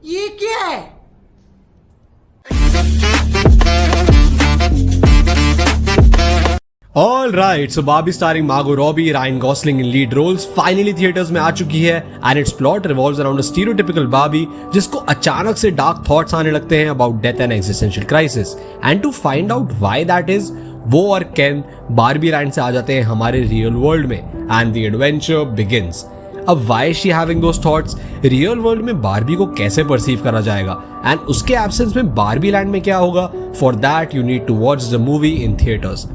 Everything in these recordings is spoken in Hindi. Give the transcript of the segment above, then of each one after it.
ये क्या है? All right, so Barbie starring Margot Robbie, Ryan Gosling in lead roles finally theaters में आ चुकी है and its plot revolves around a stereotypical Barbie जिसको अचानक से dark thoughts आने लगते हैं about death and existential crisis. And to find out why that is, वो और केन बारबी लैंड से आ जाते हैं हमारे रियल वर्ल्ड में and the adventure begins. अब why is she having those thoughts? Real world में बारबी को कैसे परसीव करा जाएगा एंड उसके एब्सेंस में बारबी लैंड में क्या होगा? For that you need to watch the movie in theatres.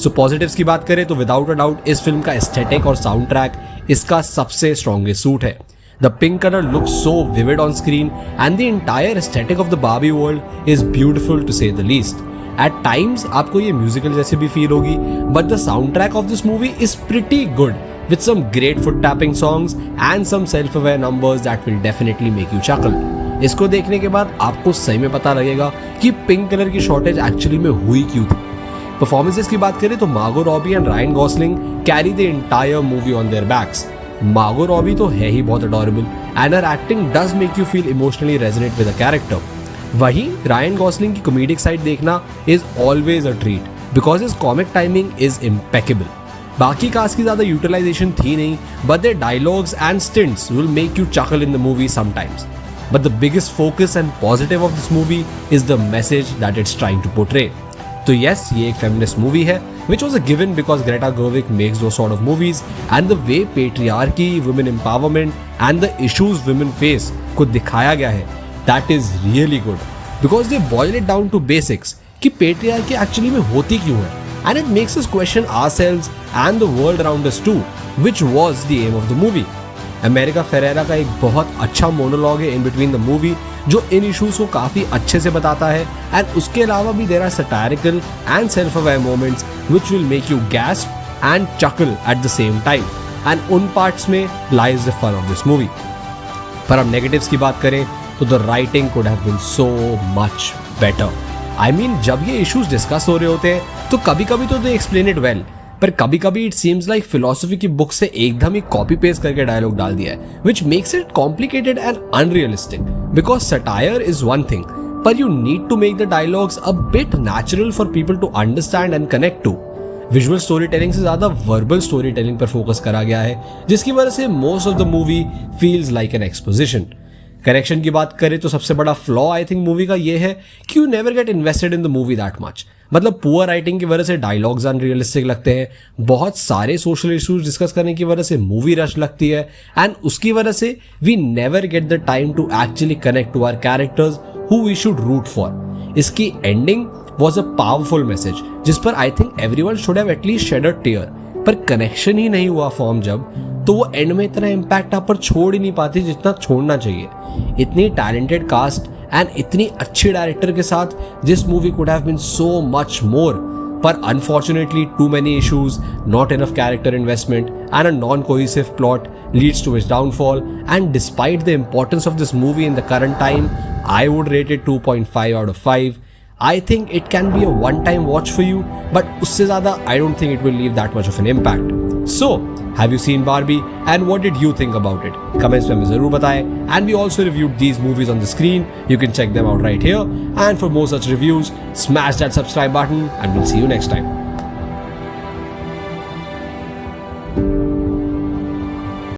So positives की बात करें तो विदाउट अ डाउट इस फिल्म का एस्थेटिक और साउंड ट्रैक इसका सबसे स्ट्रॉन्गेस्ट सूट है. The pink colour looks so vivid on screen and the entire aesthetic of the Barbie world is beautiful to say the least. At times आपको ये म्यूजिकल जैसे भी फील होगी, but the sound track of this movie is pretty good with some great foot tapping songs and some self-aware numbers that will definitely make you chuckle. इसको देखने के बाद आपको सही में पता लगेगा कि पिंक कलर की शॉर्टेज एक्चुअली में हुई क्यों थी. परफॉर्मेंसेस की बात करें तो Margot Robbie and Ryan Gosling carry the entire movie on their backs. Margot Robbie तो है ही बहुत adorable and her acting does make you feel emotionally resonate with the character. वहीं रायन गॉसलिंग की कॉमेडिक साइड देखना is always a treat because his comic timing is impeccable. बाकी कास्ट की ज्यादा यूटिलाइजेशन थी नहीं, but their dialogues and stints will make you chuckle in the movie sometimes. But the biggest focus and positive of this movie is the message that it's trying to portray. तो yes, ये एक feminist movie है, which was a given because Greta Gerwig makes those sort of movies, and the way patriarchy, women empowerment, and the issues women face को दिखाया गया है, that is really good because they boil it down to basics कि patriarchy actually में होती क्यों है. And it makes us question ourselves and the world around us too, which was the aim of the movie. America Ferreira का एक बहुत अच्छा मोनोलॉग है इन बिटवीन द मूवी जो इन इश्यूज को काफी अच्छे से बताता है एंड उसके अलावा भी there are satirical and self aware moments which will make you gasp and chuckle at the same time and उन पार्ट्स में lies the fun of this movie. पर अब नेगेटिव्स की बात करें तो the writing could have been so much better. I mean जब ये इश्यूज डिस्कस हो रहे होते हैं तो कभी कभी तो दे एक्सप्लेन इट वेल, पर कभी कभी इट सीम्स लाइक फिलोसफी की बुक से एकदम ही कॉपी पेस्ट करके डायलॉग डाल दिया है, which makes it complicated and unrealistic. Because satire is one thing, पर you need to make the dialogues a bit natural for people to understand and connect to. Visual story telling से ज्यादा वर्बल स्टोरी टेलिंग पर फोकस करा गया है, जिसकी वजह से most of the movie feels like an exposition. Correction की बात करें तो सबसे बड़ा फ्लॉ आई थिंक मूवी का ये है कि you never get invested in the movie that much. मतलब पुअर राइटिंग की वजह से डायलॉग्स अनरियलिस्टिक लगते हैं, बहुत सारे सोशल इश्यूज डिस्कस करने की वजह से मूवी रश लगती है एंड उसकी वजह से we never get the time to actually connect to our characters who we should root for. इसकी ending was a powerful message जिस पर I think everyone should have at least shed a tear, पर कनेक्शन ही नहीं हुआ फॉर्म जब, तो वो एंड में इतना इम्पैक्ट आप पर छोड़ ही नहीं पाती जितना छोड़ना चाहिए. इतनी टैलेंटेड कास्ट एंड इतनी अच्छी डायरेक्टर के साथ this movie could have been so much more, पर unfortunately too many issues, not enough character investment and a non cohesive plot leads to its downfall. And despite the importance of this movie in the current time, I would rate it 2.5 out of 5. I think it can be a one-time watch for you, but उससे ज़्यादा I don't think it will leave that much of an impact. So, have you seen Barbie and what did you think about it? Comments में हमें ज़रूर बताएं. And we also reviewed these movies on the screen. You can check them out right here. And for more such reviews, smash that subscribe button and we'll see you next time.